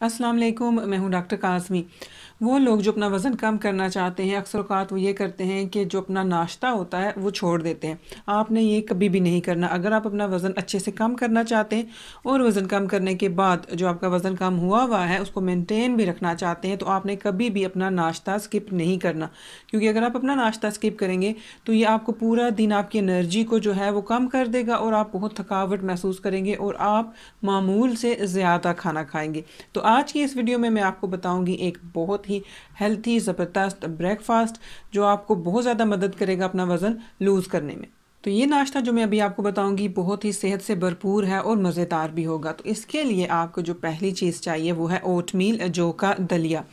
अस्सलाम वालेकुम, मैं हूँ डॉक्टर काज़मी। वो लोग जो अपना वज़न कम करना चाहते हैं, अक्सर औक़ात वो ये करते हैं कि जो अपना नाश्ता होता है वो छोड़ देते हैं। आपने ये कभी भी नहीं करना। अगर आप अपना वज़न अच्छे से कम करना चाहते हैं और वज़न कम करने के बाद जो आपका वज़न कम हुआ है उसको मेंटेन भी रखना चाहते हैं, तो आपने कभी भी अपना नाश्ता स्किप नहीं करना। क्योंकि अगर आप अपना नाश्ता स्किप करेंगे तो ये आपको पूरा दिन आपकी एनर्जी को जो है वो कम कर देगा और आप बहुत थकावट महसूस करेंगे और आप मामूल से ज़्यादा खाना खाएँगे। तो आज की इस वीडियो में मैं आपको बताऊंगी एक बहुत ही हेल्थी ज़बरदस्त ब्रेकफास्ट जो आपको बहुत ज़्यादा मदद करेगा अपना वज़न लूज़ करने में। तो ये नाश्ता जो मैं अभी आपको बताऊंगी बहुत ही सेहत से भरपूर है और मज़ेदार भी होगा। तो इसके लिए आपको जो पहली चीज़ चाहिए वो है ओटमील, जौ का दलिया।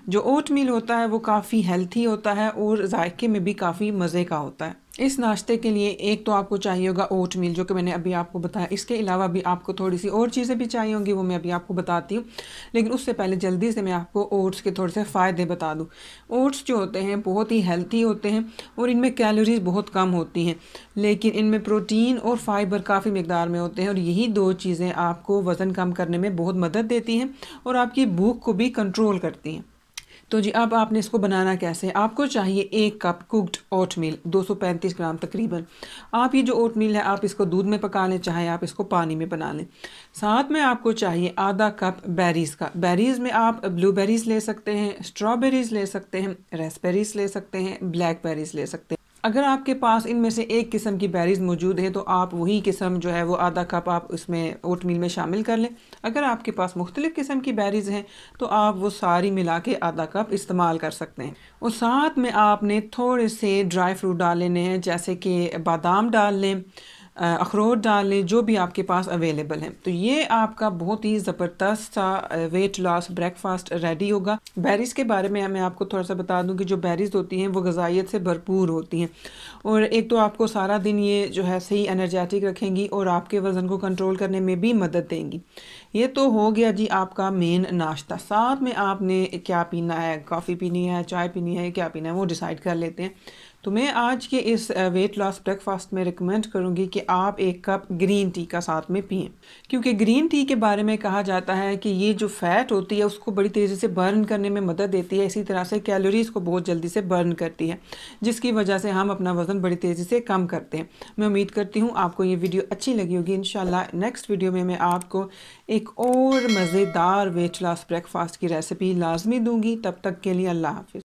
जो ओटमील होता है वो काफ़ी हेल्थी होता है और जायके में भी काफ़ी मज़े का होता है। इस नाश्ते के लिए एक तो आपको चाहिए होगा ओटमील, जो कि मैंने अभी आपको बताया। इसके अलावा भी आपको थोड़ी सी और चीज़ें भी चाहिए होंगी, वो मैं अभी आपको बताती हूँ। लेकिन उससे पहले जल्दी से मैं आपको ओट्स के थोड़े से फ़ायदे बता दूँ। ओट्स जो होते हैं बहुत ही हेल्थी होते हैं और इनमें कैलोरीज बहुत कम होती हैं, लेकिन इनमें प्रोटीन और फाइबर काफ़ी मकदार में होते हैं और यही दो चीज़ें आपको वज़न कम करने में बहुत मदद देती हैं और आपकी भूख को भी कंट्रोल करती हैं। तो जी अब आपने इसको बनाना कैसे है। आपको चाहिए 1 कप कुक्ड ओटमील, 235 ग्राम तकरीबन। आप ये जो ओटमील है आप इसको दूध में पका लें, चाहे आप इसको पानी में बना लें। साथ में आपको चाहिए आधा कप बेरीज़ का। बेरीज़ में आप ब्लूबेरीज़ ले सकते हैं, स्ट्रॉबेरीज़ ले सकते हैं, रेस्पबेरीज़ ले सकते हैं, ब्लैकबेरीज़ ले सकते हैं। अगर आपके पास इनमें से एक किस्म की बेरीज़ मौजूद है तो आप वही किस्म जो है वो आधा कप आप उसमें ओटमील में शामिल कर लें। अगर आपके पास मुख्तलिफ़ किस्म की बेरीज़ हैं तो आप वो सारी मिला के आधा कप इस्तेमाल कर सकते हैं। और साथ में आपने थोड़े से ड्राई फ्रूट डाल लेने हैं, जैसे कि बादाम डाल लें, अखरोट डाल लें, जो भी आपके पास अवेलेबल हैं। तो ये आपका बहुत ही ज़बरदस्त सा वेट लॉस ब्रेकफास्ट रेडी होगा। बेरीज़ के बारे में मैं आपको थोड़ा सा बता दूं कि जो बेरीज़ होती हैं वो ग़िज़ाइयत से भरपूर होती हैं और एक तो आपको सारा दिन ये जो है सही एनर्जेटिक रखेंगी और आपके वज़न को कंट्रोल करने में भी मदद देंगी। ये तो हो गया जी आपका मेन नाश्ता। साथ में आपने क्या पीना है, कॉफ़ी पीनी है, चाय पीनी है, क्या पीना है वो डिसाइड कर लेते हैं। तो मैं आज के इस वेट लॉस ब्रेकफास्ट में रिकमेंड करूंगी कि आप 1 कप ग्रीन टी का साथ में पिएं, क्योंकि ग्रीन टी के बारे में कहा जाता है कि ये जो फैट होती है उसको बड़ी तेज़ी से बर्न करने में मदद देती है, इसी तरह से कैलोरीज़ को बहुत जल्दी से बर्न करती है, जिसकी वजह से हम अपना वज़न बड़ी तेज़ी से कम करते हैं। मैं उम्मीद करती हूँ आपको ये वीडियो अच्छी लगी होगी। इंशाल्लाह नेक्स्ट वीडियो में मैं आपको एक और मज़ेदार वेट लॉस ब्रेकफास्ट की रेसिपी लाजमी दूंगी। तब तक के लिए अल्लाह हाफिज़।